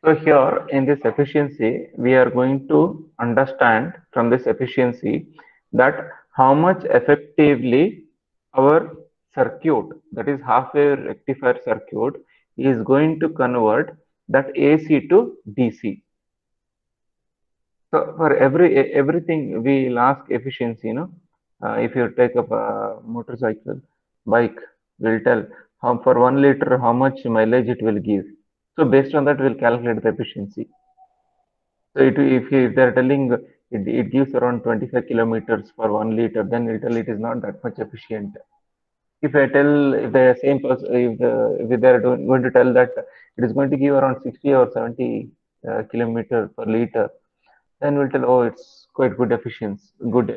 So here in this efficiency, we are going to understand from this efficiency that how much effectively our circuit, that is half wave rectifier circuit, is going to convert that AC to DC. So for everything we will ask efficiency, if you take up a motorcycle, bike, we'll tell how for 1 liter how much mileage it will give. So based on that, we'll calculate the efficiency. So if they're telling it gives around 25 kilometers for 1 liter, then it is not that much efficient. If I tell if the same person if they're going to tell that it is going to give around 60 or 70 kilometer per liter, then we'll tell, oh, it's quite good efficiency, good.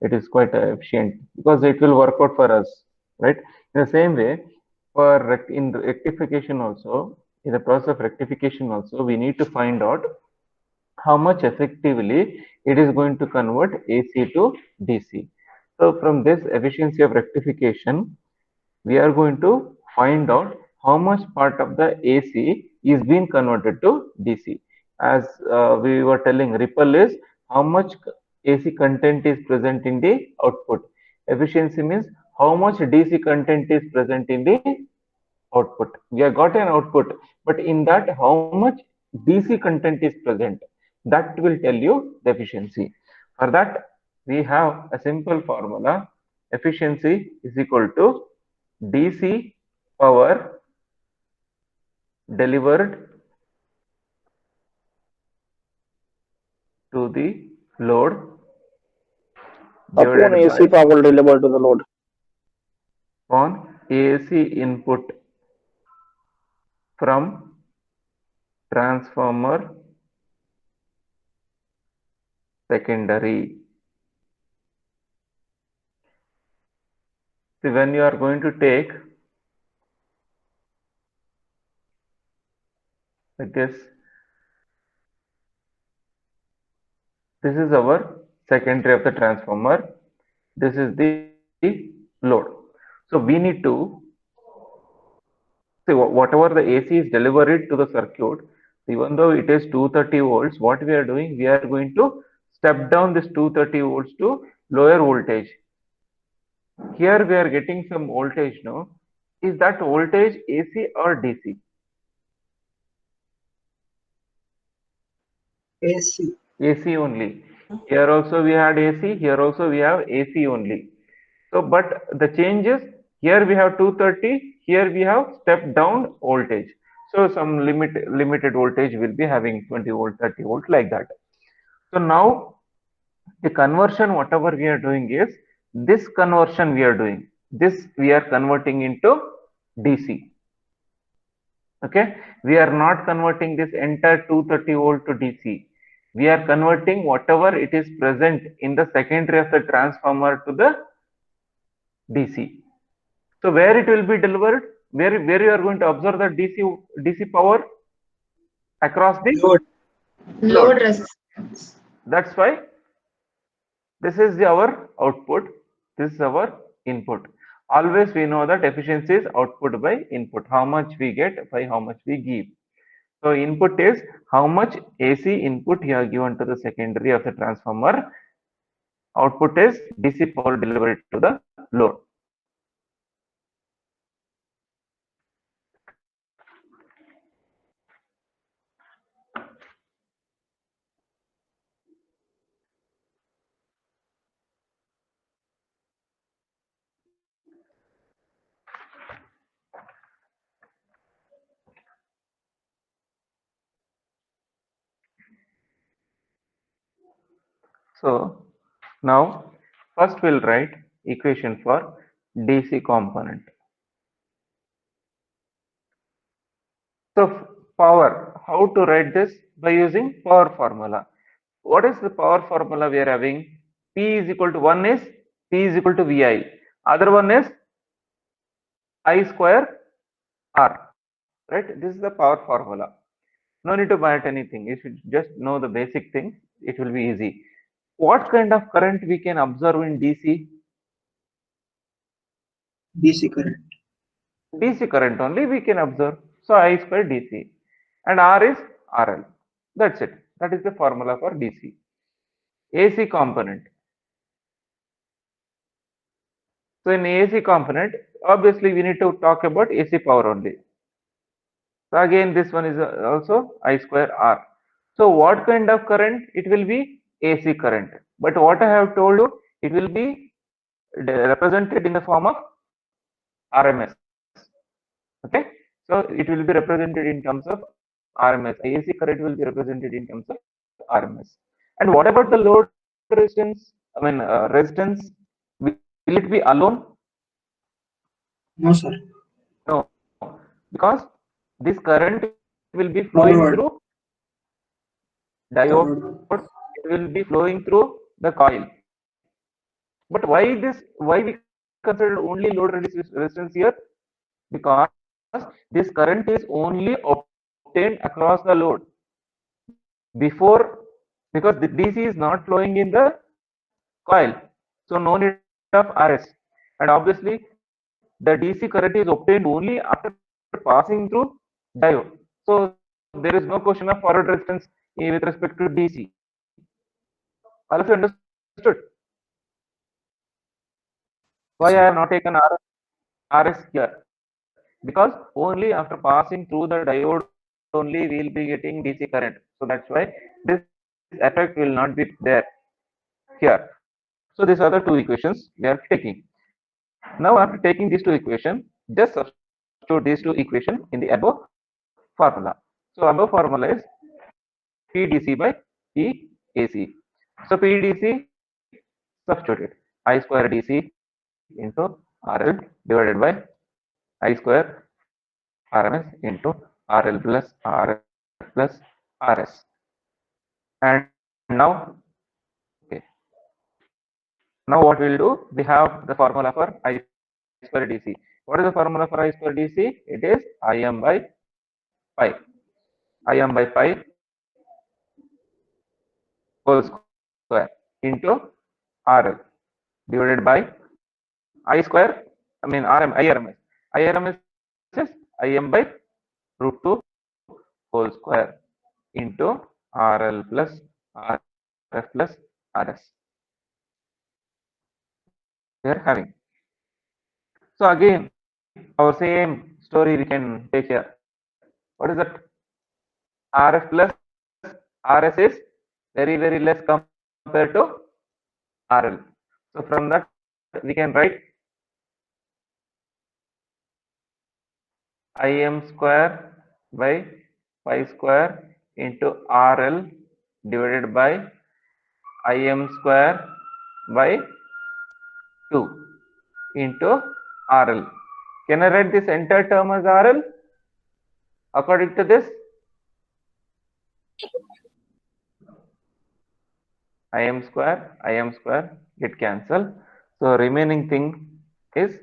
It is quite efficient because it will work out for us, right? In the same way, in rectification also, in the process of rectification also, we need to find out how much effectively it is going to convert AC to DC. So from this efficiency of rectification, we are going to find out how much part of the AC is being converted to DC. As we were telling, ripple is how much AC content is present in the output. Efficiency means how much DC content is present in the output. We have got an output, but in that how much DC content is present, that will tell you the efficiency. For that, we have a simple formula. Efficiency is equal to DC power delivered to the load Upon divided AC by power delivered to the load. on AC input from transformer secondary. See, when you are going to take like this is our secondary of the transformer, this is the load. So we need to see whatever the AC is delivered to the circuit, even though it is 230 volts, what we are doing, we are going to step down this 230 volts to lower voltage. Here we are getting some voltage now. Is that voltage AC or DC? AC. AC only. Here also we had AC, here also we have AC only. So, but the change is here we have 230, here we have step down voltage. So, some limited voltage will be having 20 volt, 30 volt like that. So, now the conversion whatever we are doing is this conversion we are doing. This we are converting into DC. Okay, we are not converting this entire 230 volt to DC. We are converting whatever it is present in the secondary of the transformer to the DC. So where it will be delivered? Where you are going to observe the DC power across the Load. load. Load resistance. That's why this is our output. This is our input. Always we know that efficiency is output by input. How much we get by how much we give. So input is how much AC input you have given to the secondary of the transformer. Output is DC power delivered to the load. So now first we'll write equation for DC component. So power, how to write this? By using power formula. What is the power formula we are having? P is equal to 1 is P is equal to VI. Other one is I square R. Right? This is the power formula. No need to write anything. If you just know the basic things, it will be easy. What kind of current we can observe in DC? DC current. DC current only we can observe. So I square DC. and R is RL. That's it. That is the formula for DC. AC component. So in AC component, obviously we need to talk about AC power only. So again, this one is also I square R. So what kind of current? It will be AC current. But what I have told you, it will be represented in the form of RMS. Okay. So it will be represented in terms of RMS. AC current will be represented in terms of RMS. And what about the load resistance? Resistance. Will it be alone? No, sir. No, because this current will be flowing through Forward. diode. Forward. It will be flowing through the coil. But why this? Why we consider only load resistance here? Because this current is only obtained across the load before, because the DC is not flowing in the coil, so no need of RS. And obviously the DC current is obtained only after passing through diode. So there is no question of forward resistance with respect to DC. All of you understood? Why I Yes, have sir. not taken RS here? Because only after passing through the diode only we will be getting DC current. So that's why this effect will not be there here. So these are the two equations we are taking. Now after taking these two equations, just substitute these two equations in the above formula. So above formula is PDC by PAC. So PDC, substitute it. I square DC into RL divided by I square RMS into RL plus RS plus RS. And now, okay. Now what we'll do? We have the formula for I square DC. What is the formula for I square DC? It is Im by pi. Im by pi whole square into RL divided by I square. IRMS. IRMS is Im by root 2 whole square into RL plus RF plus RS. We are having. So again, our same story we can take here. What is that? RF plus RS is very less compared to RL. So from that we can write Im square by pi square into RL divided by Im square by 2 into RL. Can I write this entire term as RL according to this? Im square get cancelled. So remaining thing is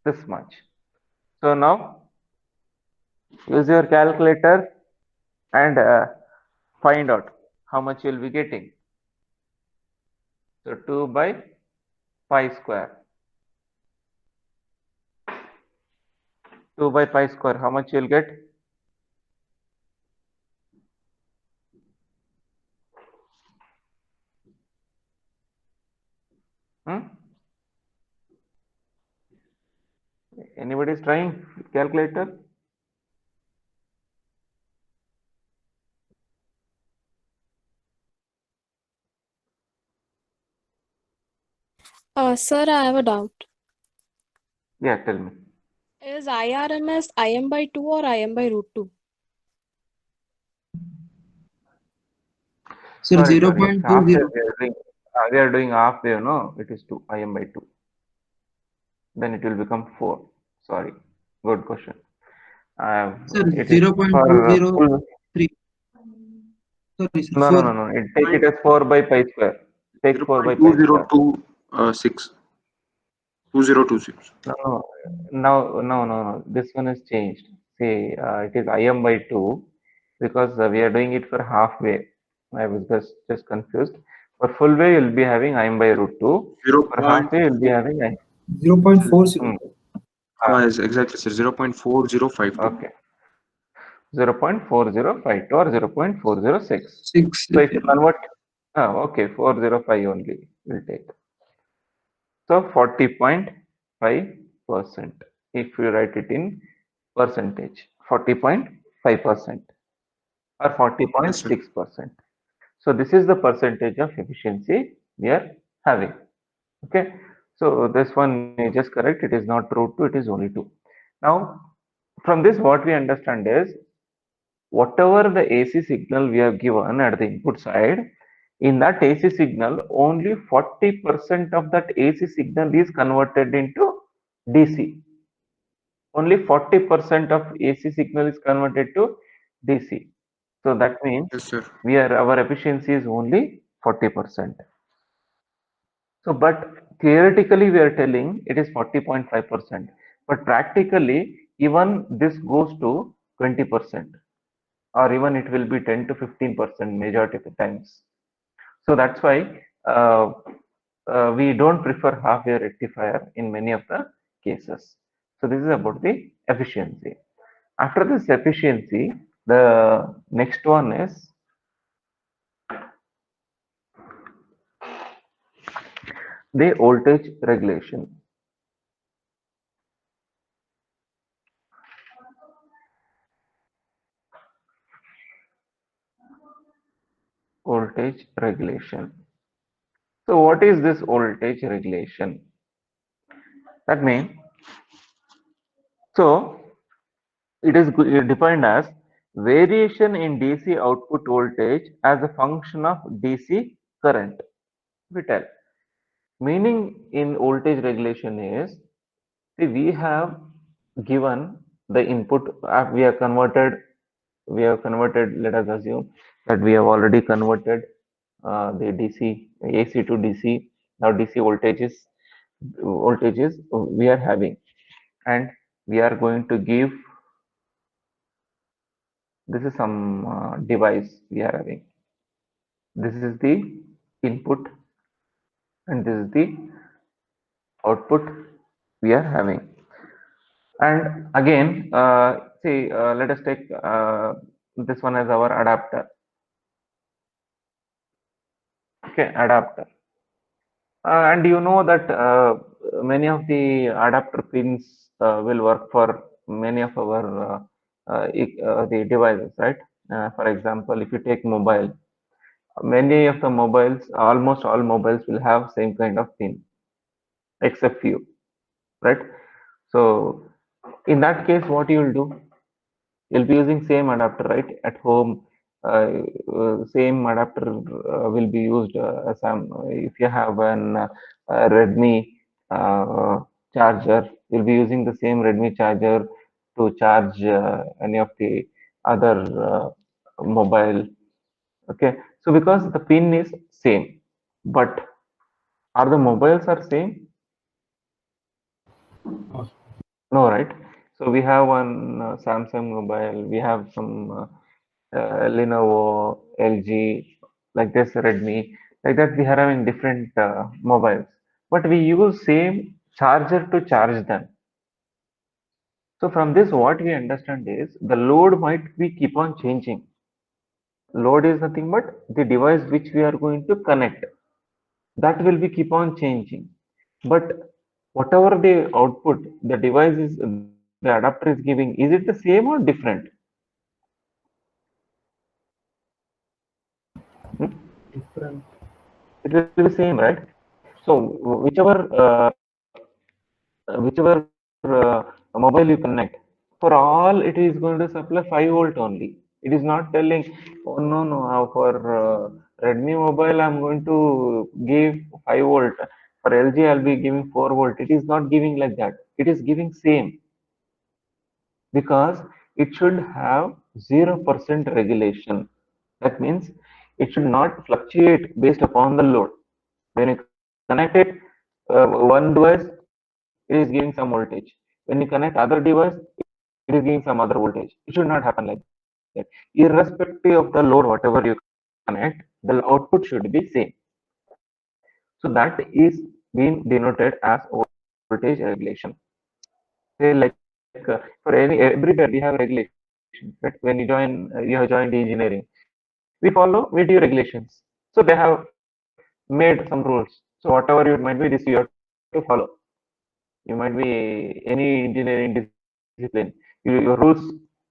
this much. So now use your calculator and find out how much you'll be getting. So 2 by pi square. 2 by pi square, how much you'll get? Hmm? Anybody is trying calculator? Sir, I have a doubt. Yeah, tell me. Is IRMS IM by 2 or IM by root 2? Sir, Sorry, it's half wave. 0.20. We are doing half wave, no? It is 2, Im by 2. Then it will become 4. Sorry. Good question. Sir, It is for full. 0.203. Sorry, sir. No. Take it as 4 by pi square. Take 4 by pi square. 0.2026. 2026. No. This one is changed. See, it is Im by 2 because we are doing it for half wave. I was just confused. For full wave, you'll be having Im by root 2. For half wave, you'll be having I. 0.40. Hmm. Yes, exactly, sir. 0.4052. Okay. 0.4052 or 0.406. 6. So if you convert, okay, 405 only will take. So 40.5%. If you write it in percentage, 40.5% or Yes, sir. 40.6%. So this is the percentage of efficiency we are having. Okay. So this one is just correct. It is not root 2, it is only 2. Now, from this, what we understand is whatever the AC signal we have given at the input side, in that AC signal, only 40% of that AC signal is converted into DC. Only 40% of AC signal is converted to DC. So that means Yes, sir. our efficiency is only 40%. So, but theoretically we are telling it is 40.5%, but practically even this goes to 20%, or even it will be 10 to 15% majority of the times. So that's why we don't prefer half-wave rectifier in many of the cases. So this is about the efficiency. After this efficiency, the next one is the voltage regulation. Voltage regulation. So what is this voltage regulation? That means, so it is defined as variation in DC output voltage as a function of DC current. We tell. Meaning in voltage regulation is, see, we have given the input, we have converted, let us assume that we have already converted the DC, AC to DC. Now DC voltages we are having, and we are going to give, this is some device we are having. This is the input and this is the output we are having. And again, see, let us take this one as our adapter. Okay, adapter. And you know that many of the adapter pins will work for many of our the devices, right? For example, if you take mobile, many of the mobiles, almost all mobiles will have same kind of pin, except few, right? So in that case, what you will do? You'll be using same adapter, right? At home, same adapter will be used as if you have an Redmi uh, charger, you'll be using the same Redmi charger to charge any of the other mobile. Okay, so because the pin is same, but are the mobiles are same? No, right? So we have one Samsung mobile, we have some Lenovo, LG, like this Redmi, like that we are having different mobiles, but we use same charger to charge them. So from this, what we understand is the load might be keep on changing. Load is nothing but the device which we are going to connect. That will be keep on changing. But whatever the output the device is, the adapter is giving, is it the same or different? Hmm? It will be same, right? So whichever mobile you connect, for all it is going to supply 5 volt only. It is not telling, oh no no, for Redmi mobile I'm going to give 5 volt. For LG I'll be giving 4 volt. It is not giving like that. It is giving same because it should have 0% regulation. That means it should not fluctuate based upon the load. When you connect it, one device, it is giving some voltage. When you connect other device, it is giving some other voltage. It should not happen like that. Irrespective of the load, whatever you connect, the output should be same. So that is being denoted as voltage regulation. Say like for everywhere we have regulation. right? When you have joined engineering, we do regulations. So they have made some rules. So whatever you might be, this you have to follow. You might be any engineering discipline. Your rules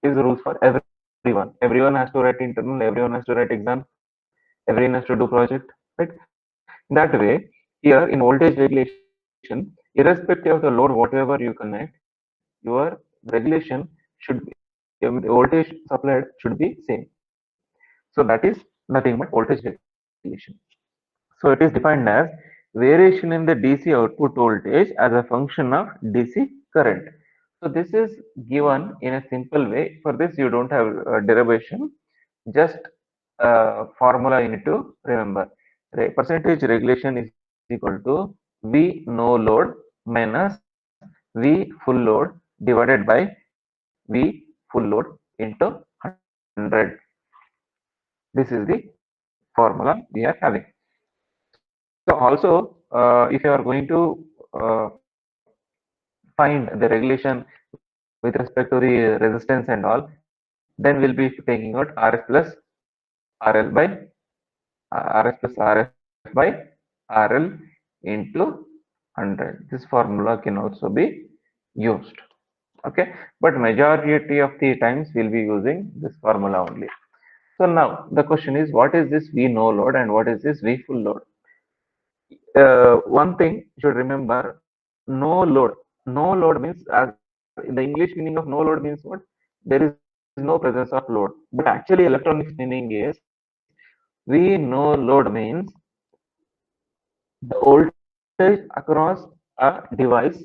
is the rules for everyone. Everyone has to write internal. Everyone has to write exam. Everyone has to do project. Right? That way, here in voltage regulation, irrespective of the load, whatever you connect, your regulation should be, the voltage supplied should be same. So that is nothing but voltage regulation. So it is defined as variation in the DC output voltage as a function of DC current. So this is given in a simple way. For this, you don't have derivation, just formula you need to remember. Percentage regulation is equal to V no load minus V full load divided by V full load into 100. This is the formula we are having. So also, if you are going to uh, find the regulation with respect to the resistance and all, then we'll be taking out RS plus RF by RL into 100. This formula can also be used. Okay, but majority of the times we'll be using this formula only. So now the question is, what is this V no load and what is this V full load? One thing you should remember, no load. No load means, the English meaning of no load means what? There is no presence of load. But actually electronics meaning is, V no load means the voltage across a device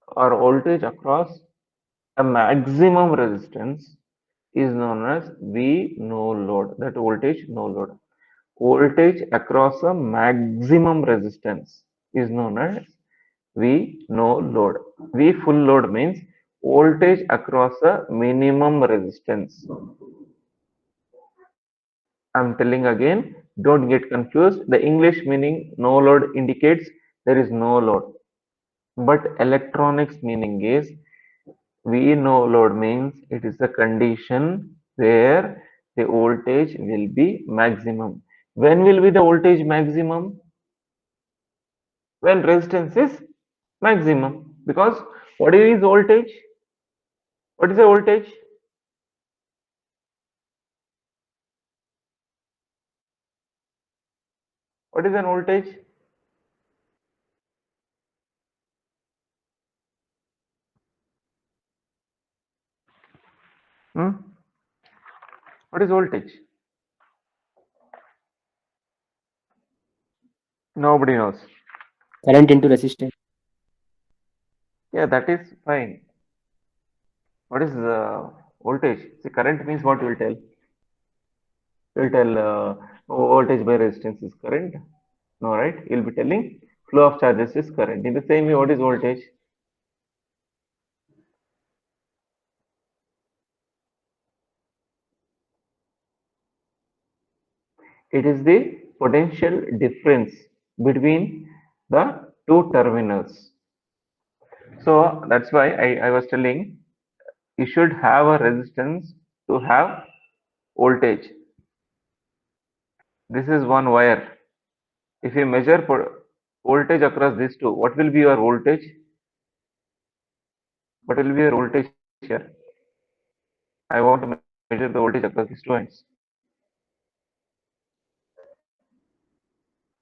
or voltage across a maximum resistance is known as V no load. That voltage no load. Voltage across a maximum resistance is known as V no load. V full load means voltage across a minimum resistance. I'm telling again, don't get confused. The English meaning no load indicates there is no load. But electronics meaning is, V no load means it is a condition where the voltage will be maximum. When will be the voltage maximum? When resistance is maximum. Because what is voltage? What is the voltage? What is an voltage? Hmm? What is voltage? Nobody knows. Current into resistance. Yeah, that is fine. What is voltage? See, current means what will tell? Will tell voltage by resistance is current. No, right? You'll be telling flow of charges is current. In the same way, what is voltage? It is the potential difference between the two terminals. So that's why I was telling you should have a resistance to have voltage. This is one wire. If you measure voltage across these two, what will be your voltage? What will be your voltage here? I want to measure the voltage across these two ends.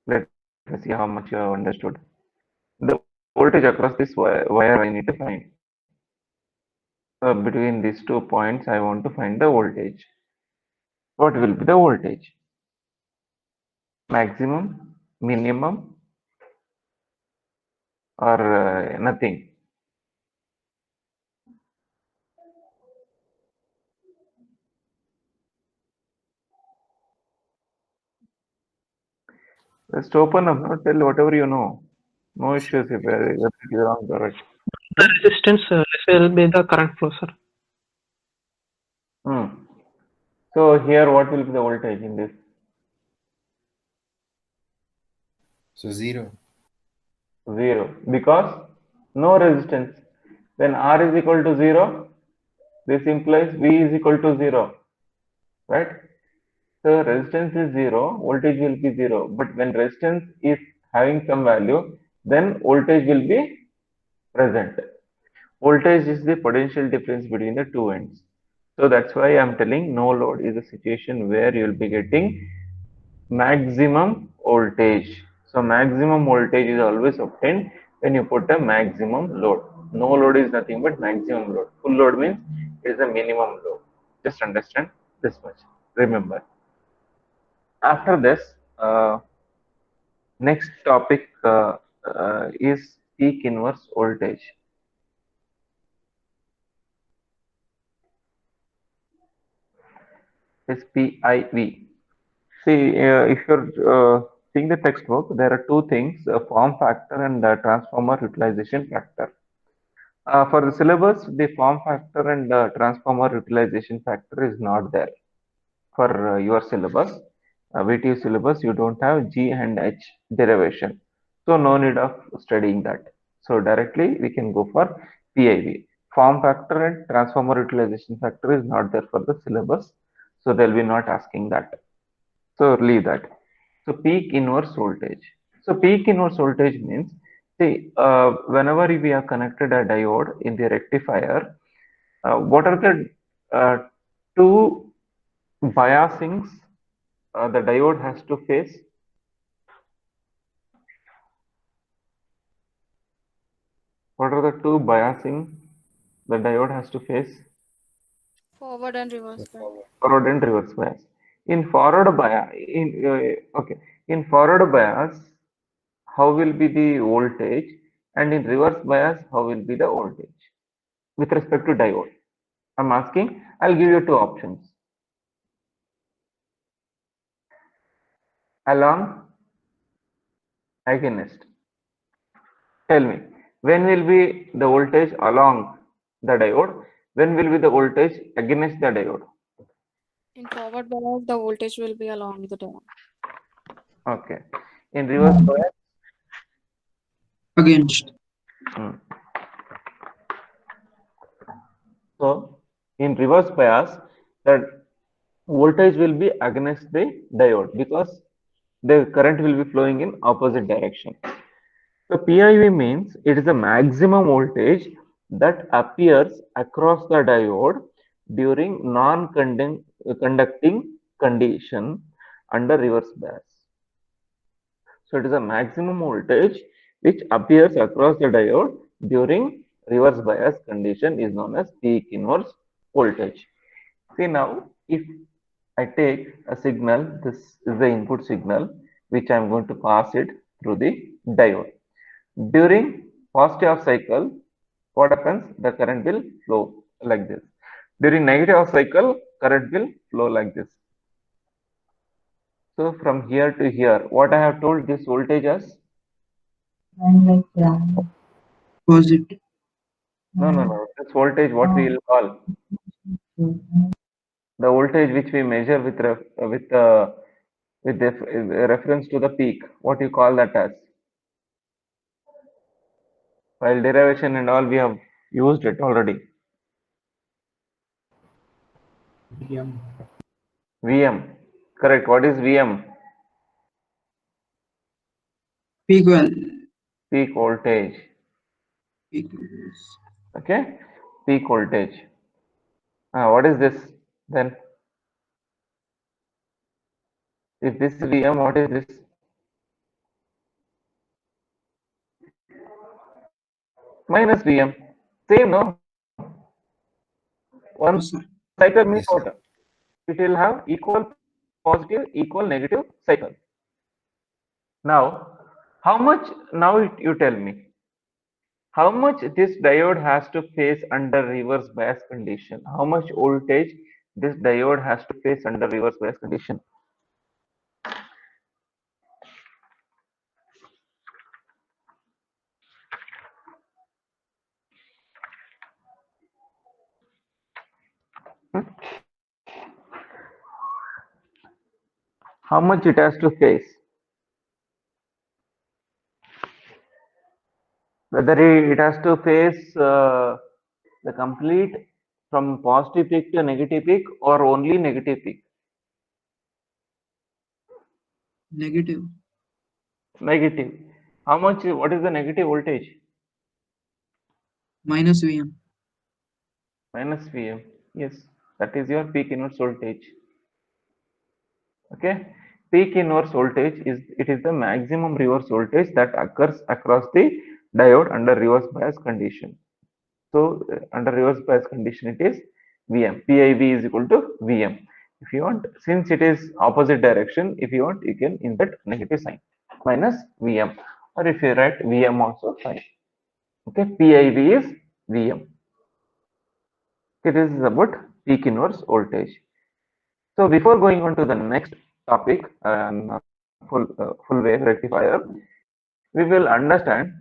Let us see how much you have understood. The voltage across this wire I need to find. Between these 2 points, I want to find the voltage. What will be the voltage? Maximum, minimum, or nothing? Just open up, not tell whatever you know. No issues if it is wrong or right. The resistance will be the current flow, sir. Hmm. So here, what will be the voltage in this? So 0. 0, because no resistance. When R is equal to 0, This implies V is equal to 0, right? So resistance is 0, voltage will be 0. But when resistance is having some value, then voltage will be present. Voltage is the potential difference between the two ends. So that's why I'm telling no load is a situation where you will be getting maximum voltage. So maximum voltage is always obtained when you put a maximum load. No load is nothing but maximum load. Full load means it is a minimum load. Just understand this much. Remember. After this, next topic is peak inverse voltage. Is PIV. See, if you're seeing the textbook, there are two things: form factor and transformer utilization factor. For the syllabus, the form factor and transformer utilization factor is not there. For your syllabus, VTU syllabus, you don't have G and H derivation. So no need of studying that. So directly we can go for PIV. Form factor and transformer utilization factor is not there for the syllabus. So they'll be not asking that. So leave that. So peak inverse voltage. So peak inverse voltage means, see, whenever we have connected a diode in the rectifier, what are the two biasings the diode has to face? What are the two biasing the diode has to face? Forward and reverse bias. Forward and reverse bias. In forward bias, in forward bias, how will be the voltage, and in reverse bias, how will be the voltage with respect to diode? I'm asking. I'll give you two options. Along, against. Tell me, when will be the voltage along the diode? When will be the voltage against the diode? In forward bias, the voltage will be along the diode. Okay. In reverse bias, Against. so in reverse bias, the voltage will be against the diode because the current will be flowing in opposite direction. So PIV means it is the maximum voltage that appears across the diode during non-conducting condition under reverse bias. So it is a maximum voltage which appears across the diode during reverse bias condition is known as peak inverse voltage. See now, if I take a signal, this is the input signal which I am going to pass it through the diode. During positive half cycle, what happens? The current will flow like this. During negative half cycle, current will flow like this. So from here to here, what I have told this voltage as? Positive. No. This voltage, what we will call the voltage which we measure with reference to the peak. What you call that as? While derivation and all we have used it already. VM. VM. Correct. What is VM? Peak well. Peak voltage. Peak. Okay. Peak voltage. What is this then? If this is VM, what is this? Minus VM. Same, no? One Yes, sir. cycle means Yes, sir. what? It will have equal positive, equal negative cycle. Now, how much? Now you tell me. How much this diode has to face under reverse bias condition? How much voltage this diode has to face under reverse bias condition? How much it has to face? Whether it has to face the complete from positive peak to negative peak or only negative peak? Negative. Negative. How much? What is the negative voltage? Minus Vm. Minus Vm. Yes, that is your peak inverse voltage. Okay, peak inverse voltage is the maximum reverse voltage that occurs across the diode under reverse bias condition. So under reverse bias condition it is Vm. PIV is equal to Vm. If you want, since it is opposite direction, if you want, you can insert negative sign minus Vm, or if you write Vm also fine. Okay, PIV is Vm. It is about peak inverse voltage. So before going on to the next topic, full wave rectifier, we will understand.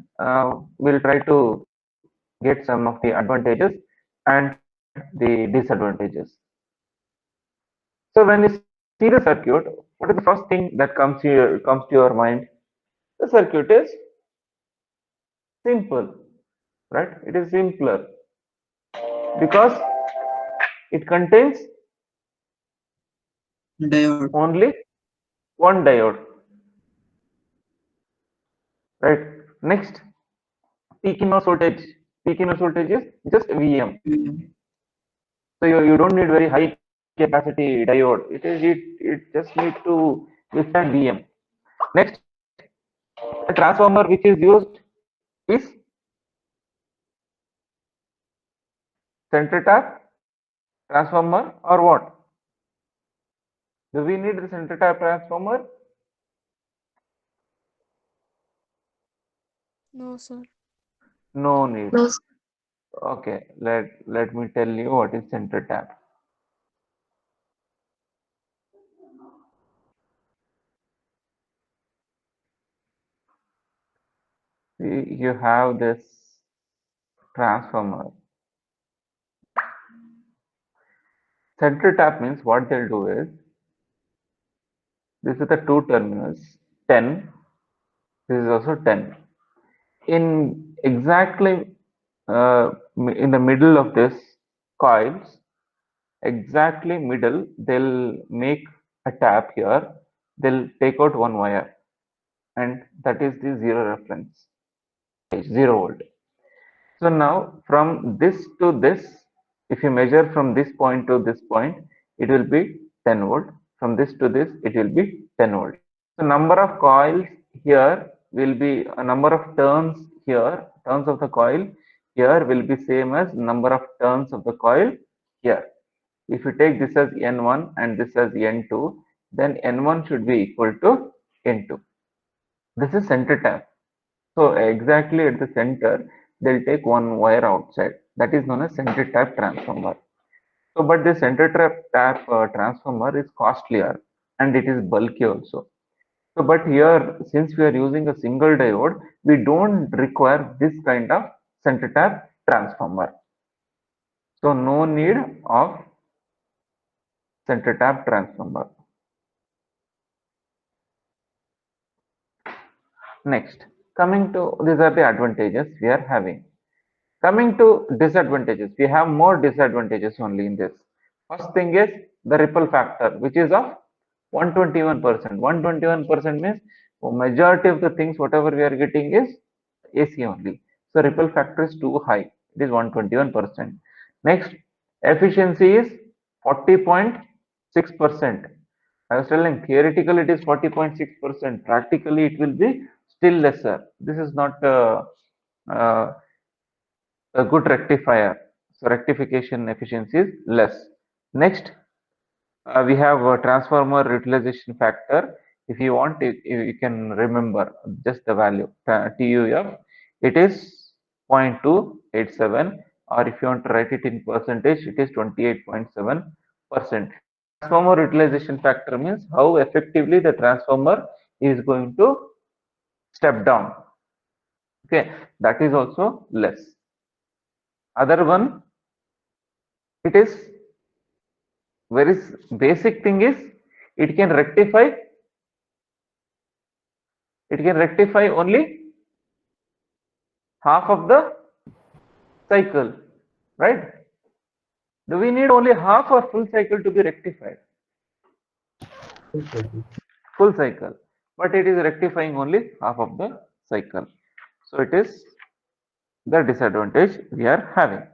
We'll try to get some of the advantages and the disadvantages. So when you see the circuit, what is the first thing that comes to your mind? The circuit is simple, right? It is simpler because it contains Diode. only one diode, right? Next, peak inverse voltage. Peak inverse voltage is just Vm. Vm. So you don't need very high capacity diode. It just need to withstand Vm. Next, the transformer which is used is center tap transformer or what? Do we need the center tap transformer? No, sir. No need. Okay, let me tell you what is center tap. You have this transformer. Center tap means what they'll do is, this is the two terminals 10, this is also 10. In exactly in the middle of this coils, exactly middle, they'll make a tap here, they'll take out one wire, and that is the zero reference, 0 volt. So now from this to this, if you measure from this point to this point, it will be 10 volt. From this to this, it will be 10 volt. So number of coils here will be a number of turns here, turns of the coil here will be same as number of turns of the coil here. If you take this as N1 and this as N2, then N1 should be equal to N2. This is center tap. So exactly at the center, they'll take one wire outside. That is known as center tap transformer. So, but the center tap transformer is costlier and it is bulky also. So, but here, since we are using a single diode, we don't require this kind of center tap transformer. So, no need of center tap transformer. Next, coming to, these are the advantages we are having. Coming to disadvantages, we have more disadvantages only in this. First thing is the ripple factor, which is of 121%. 121% means majority of the things whatever we are getting is AC only. So ripple factor is too high. It is 121%. Next, efficiency is 40.6%. I was telling theoretically it is 40.6%. Practically it will be still lesser. This is not uh, a good rectifier. So rectification efficiency is less. Next, we have a transformer utilization factor. If you want, you can remember just the value TUF. It is 0.287, or if you want to write it in percentage, it is 28.7%. Transformer utilization factor means how effectively the transformer is going to step down. Okay, that is also less. Other one, it is very basic thing is it can rectify only half of the cycle, right? Do we need only half or full cycle to be rectified? Full cycle. Full cycle, but it is rectifying only half of the cycle. So it is the disadvantage we are having.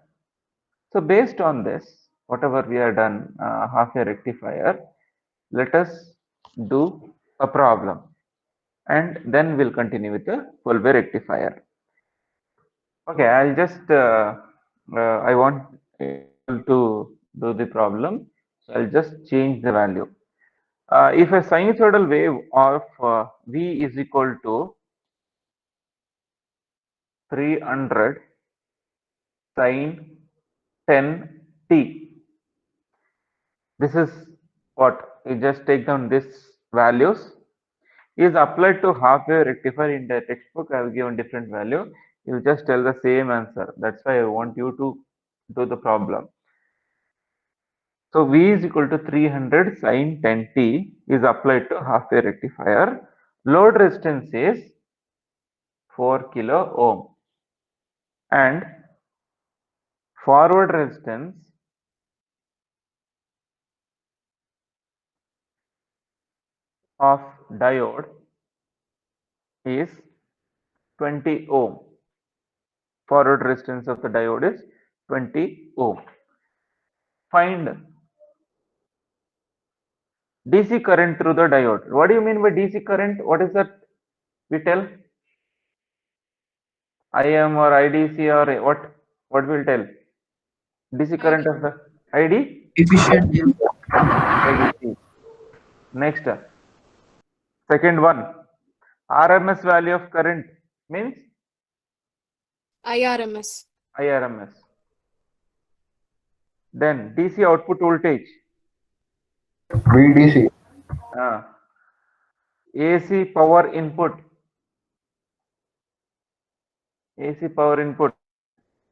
So based on this, whatever we have done, half a rectifier, let us do a problem, and then we'll continue with the full wave rectifier. Okay, I'll just I want to do the problem, so I'll just change the value. If a sinusoidal wave of V is equal to 300 sin 10t, this is what you just take down this values is applied to half wave rectifier. In the textbook I have given different value, you just tell the same answer. That's why I want you to do the problem. So V is equal to 300 sin 10t is applied to half wave rectifier. Load resistance is 4 kilo ohm and forward resistance of diode is 20 ohm. Forward resistance of the diode is 20 ohm. Find DC current through the diode. What do you mean by DC current? What is that? We tell IM or IDC or what? What will tell? DC current of the ID? Efficient. IDC. Next, second one, RMS value of current means IRMS. IRMS. Then DC output voltage. VDC. AC power input. AC power input.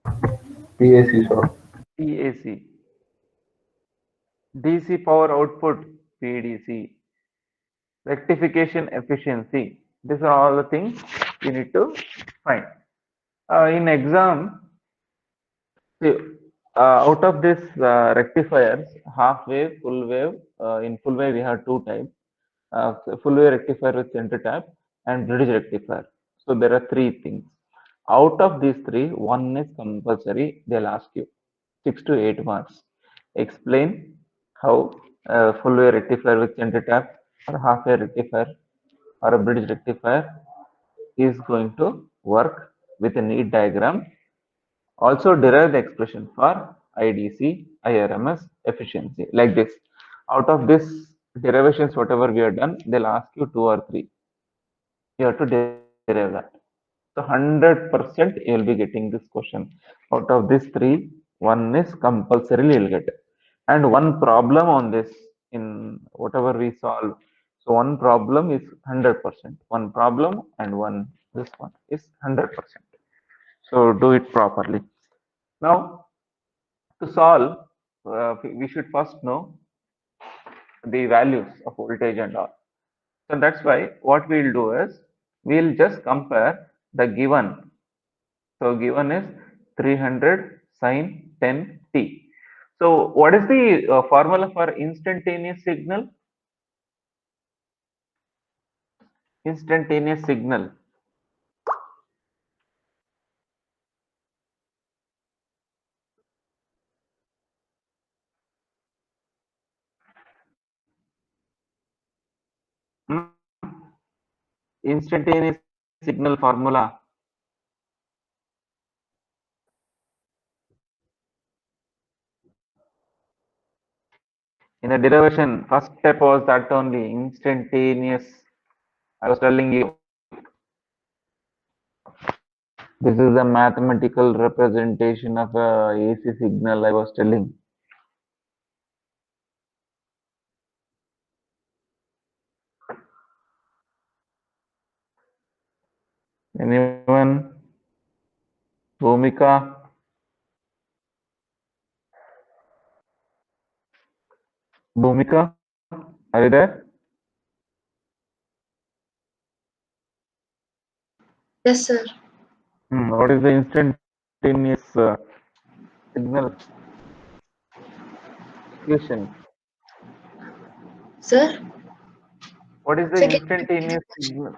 PAC, sir. PAC. DC power output. PDC. Rectification efficiency. These are all the things you need to find. In exam, see, out of this rectifiers, half wave, full wave. In full wave, we have two types: full wave rectifier with center tap and bridge rectifier. So there are three things. Out of these three, one is compulsory. They'll ask you 6 to 8 marks. Explain how full wave rectifier with center tap or half wave rectifier or a bridge rectifier is going to work with a neat diagram. Also derive the expression for IDC, IRMS, efficiency like this. Out of this derivations, whatever we have done, they'll ask you two or three. You have to derive that. So 100% you will be getting this question. Out of these three, one is compulsorily you'll get. And one problem on this in whatever we solve. So one problem is 100%. One problem and one this one is 100%. So do it properly. Now to solve, we should first know the values of voltage and all. So that's why what we'll do is we'll just compare the given. So given is 300 sin 10t. So what is the formula for instantaneous signal? Instantaneous signal. Hmm? Instantaneous signal formula. In the derivation, first step was that only instantaneous. I was telling you. This is the mathematical representation of a AC signal I was telling. Anyone? Bhumika? Bhumika? Are you there? Yes, sir. What is the instantaneous signal? equation? Sir? What is the Second. instantaneous signal?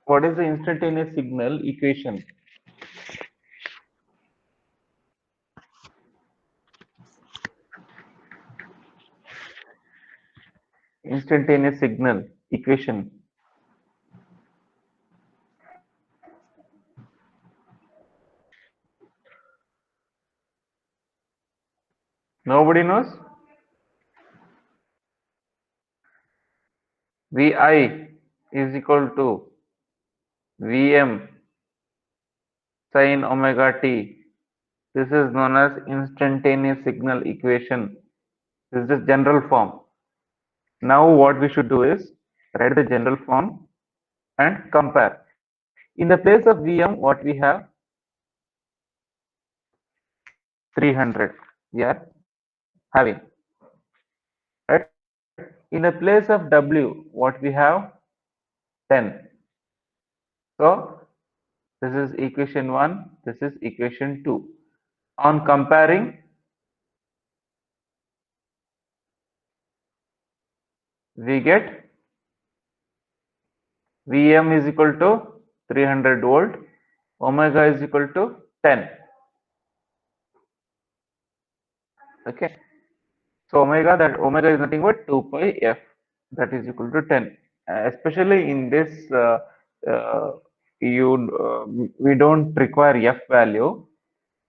What is the instantaneous signal equation? Instantaneous signal equation. Nobody knows? Vi is equal to Vm sin omega t. This is known as instantaneous signal equation. This is just general form. Now what we should do is write the general form and compare. In the place of Vm, what we have? 300 we are having. Right? In the place of W, what we have? 10. So this is equation 1, this is equation 2. On comparing, we get Vm is equal to 300 volt, omega is equal to 10. Okay. So omega is nothing but 2 pi f, that is equal to 10. Especially in this, we don't require f value,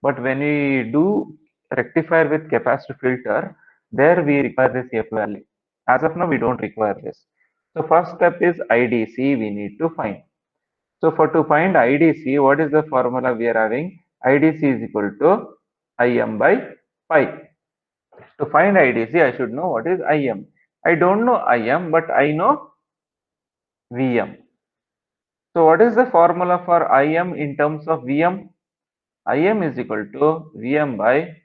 but when we do rectifier with capacitor filter, there we require this f value. As of now, we don't require this. So first step is IDC we need to find. So to find IDC, what is the formula we are having? IDC is equal to Im by pi. To find IDC, I should know what is Im. I don't know Im, but I know Vm. So what is the formula for Im in terms of Vm? Im is equal to Vm by.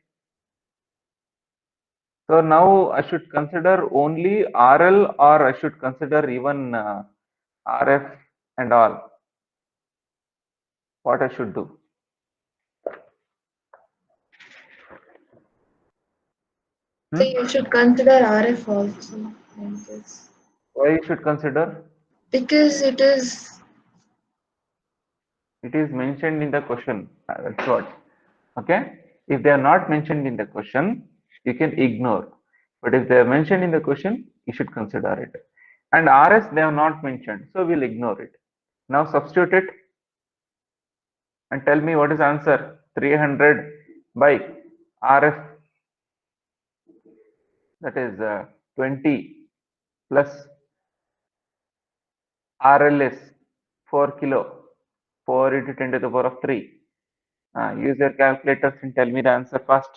So now I should consider only RL, or I should consider even RF and all. What I should do? So you should consider RF also. Like this. Why you should consider? Because it is. It is mentioned in the question. That's what. Okay. If they are not mentioned in the question, you can ignore. But if they are mentioned in the question, you should consider it. And RS they have not mentioned, so we'll ignore it. Now substitute it and tell me what is answer. 300 by RF, that is 20 plus RL is 4 kilo, 4 into 10 to the power of 3. Use your calculators and tell me the answer first.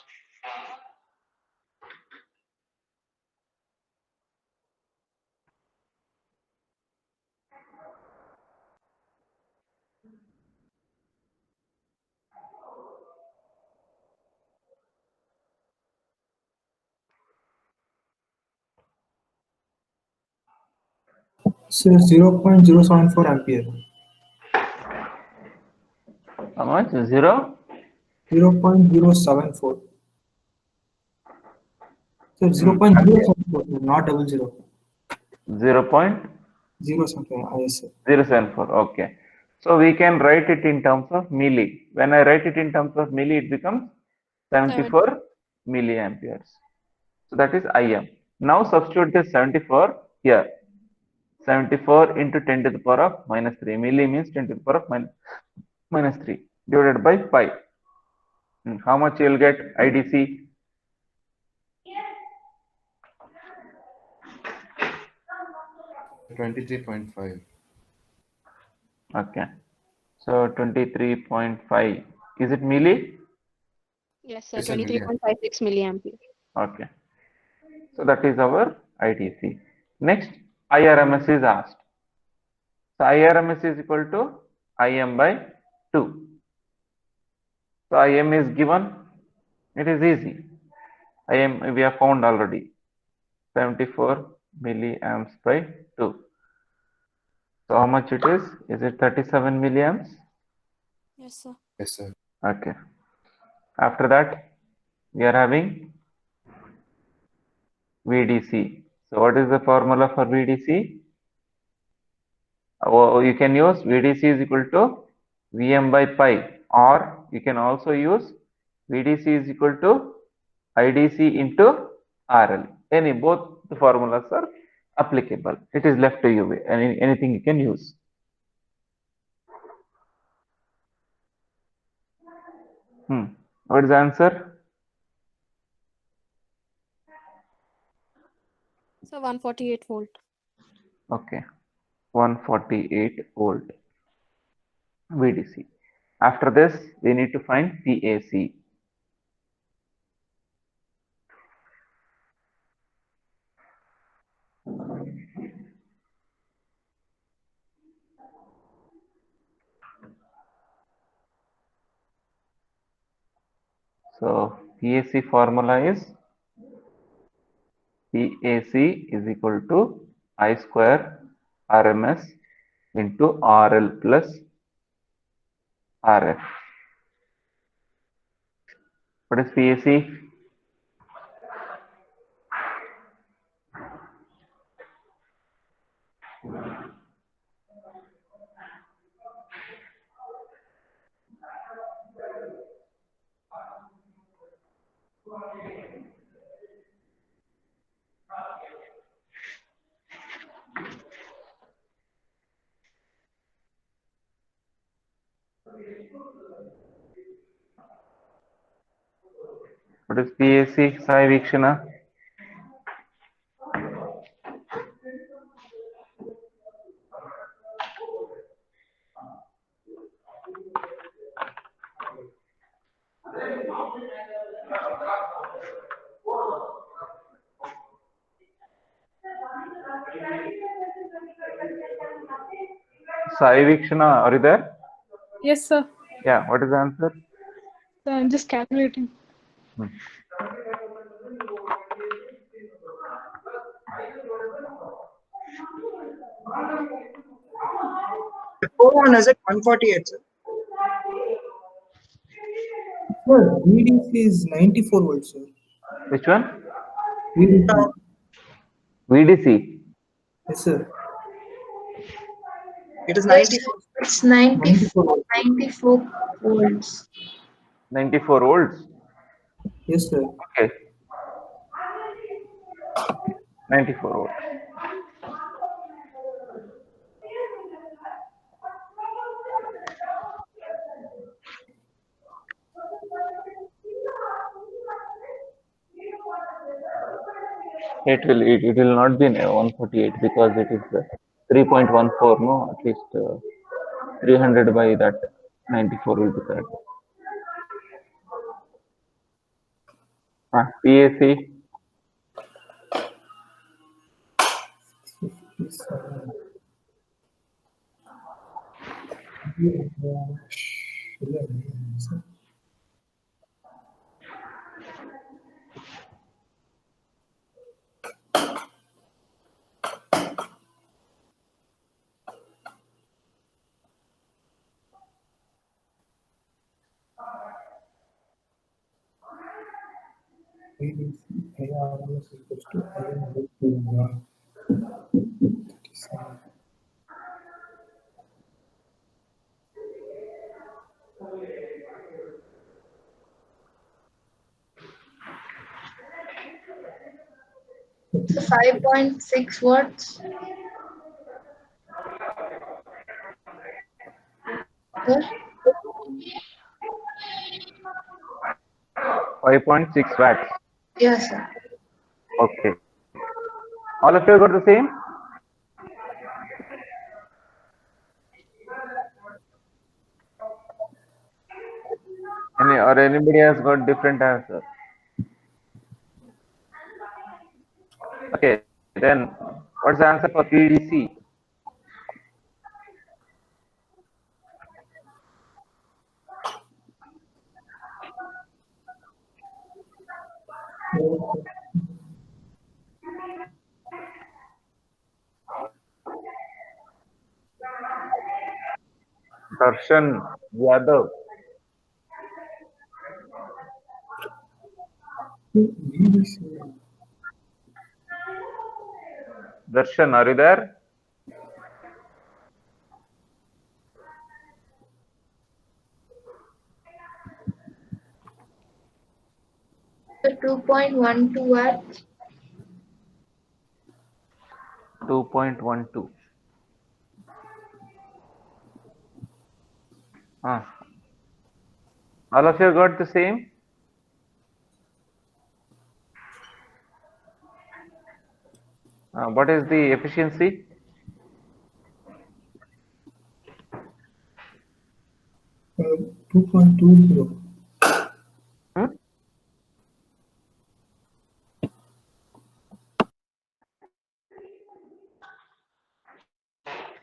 So 0.074 ampere. How much? 0? 0.074. So 0.074, not 00. 0.074. Yes, sir. Okay. So we can write it in terms of milli. When I write it in terms of milli, it becomes 74 milliamperes. So that is Im. Now substitute this 74 here. 74 into 10 to the power of minus 3. Milli means 10 to the power of minus 3 divided by pi. How much you will get IDC? $23.5. Okay. So 23.5. Is it milli? Yes, sir. Yes, sir, milliamp. 23.56 milliampere. Okay. So that is our IDC. Next, IRMS is asked. So IRMS is equal to Im by 2. So Im is given. It is easy. Im we have found already. 74 milliamps by 2. So how much it is? Is it 37 milliamps? Yes, sir. Yes, sir. Okay. After that, we are having VDC. So what is the formula for VDC? You can use VDC is equal to Vm by pi, or you can also use VDC is equal to IDC into RL. Both the formulas are applicable. It is left to you. Anything you can use. What is the answer? So 148 volt. Okay, 148 volt VDC. After this, we need to find PAC. So PAC formula is PAC is equal to I square RMS into RL plus RF. What is PAC? What is PAC, Sai Vikshana? Sai Vikshana, are you there? Yes, sir. Yeah, what is the answer? So I'm just calculating. The core one is at 148, sir. Sir, VDC is 94 volts, sir. Which one? VDC. VDC. Yes, sir. It is 94. It's 94, 94 volts. 94 volts. 94 volts. Yes, sir. Okay. 94 volts. It will not be 148 because it is 3.14, no, at least 300 by that 94 will be correct. PAC. VDC ARMS equals to IM by 2. 37. So 5.6 watts. Sir? 5.6 watts. Yes, sir. Okay. All of you got the same? Anybody has got different answer? Okay, then what's the answer for PDC? Darshan Yadav. VDC. Darshan, are you there? So 2.12 watts. 2.12. All of you got the same? What is the efficiency? Uh, 2.20. Hmm?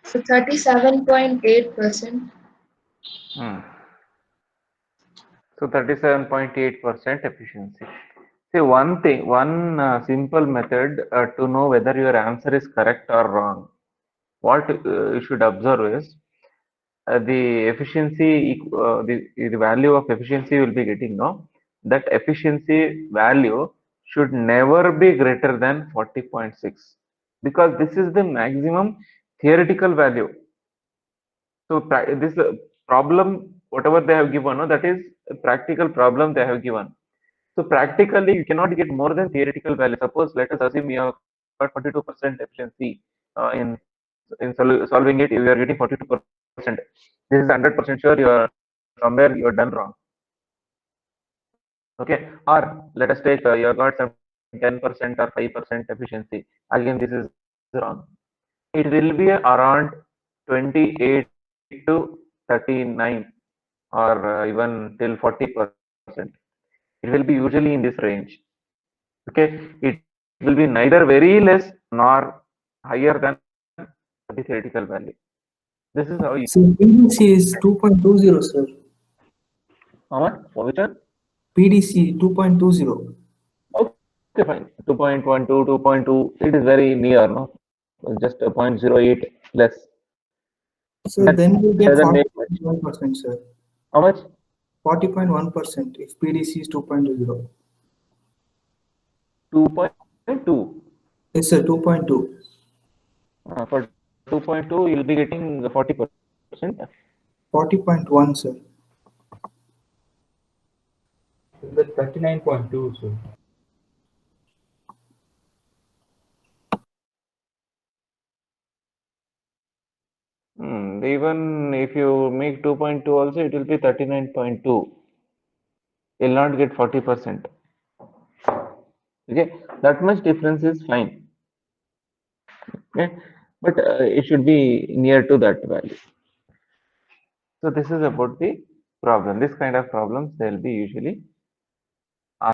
So 37.8%. So 37.8% efficiency. See, one thing, one simple method to know whether your answer is correct or wrong. What you should observe is the efficiency, the value of efficiency you will be getting now. That efficiency value should never be greater than 40.6 because this is the maximum theoretical value. So this problem, whatever they have given, no, that is a practical problem they have given. So practically, you cannot get more than theoretical value. Suppose let us assume you have got 42% efficiency solving it. You are getting 42%. This is 100% sure you are somewhere you are done wrong. Okay, or let us take you have got some 10% or 5% efficiency. Again, this is wrong. It will be around 28 to 39 or even till 40%. It will be usually in this range. Okay, it will be neither very less nor higher than the theoretical value. This is how you. So PDC is 2.20, sir. How much? For which one? PDC 2.20. Okay, fine. 2.12, 2.2. It is very near, no? Just a 0.08 less. So That then we get doesn't make much. 40.1%, sir. How much? 40.1% if PDC is 2.20. 2.2. Yes, sir, 2.2. For 2.2, you'll be getting 40%. 40.1, sir. The 39.2, sir. Even if you make 2.2 also, it will be 39.2. You'll not get 40%. Okay, that much difference is fine. Okay, but it should be near to that value. So this is about the problem. This kind of problems they'll be usually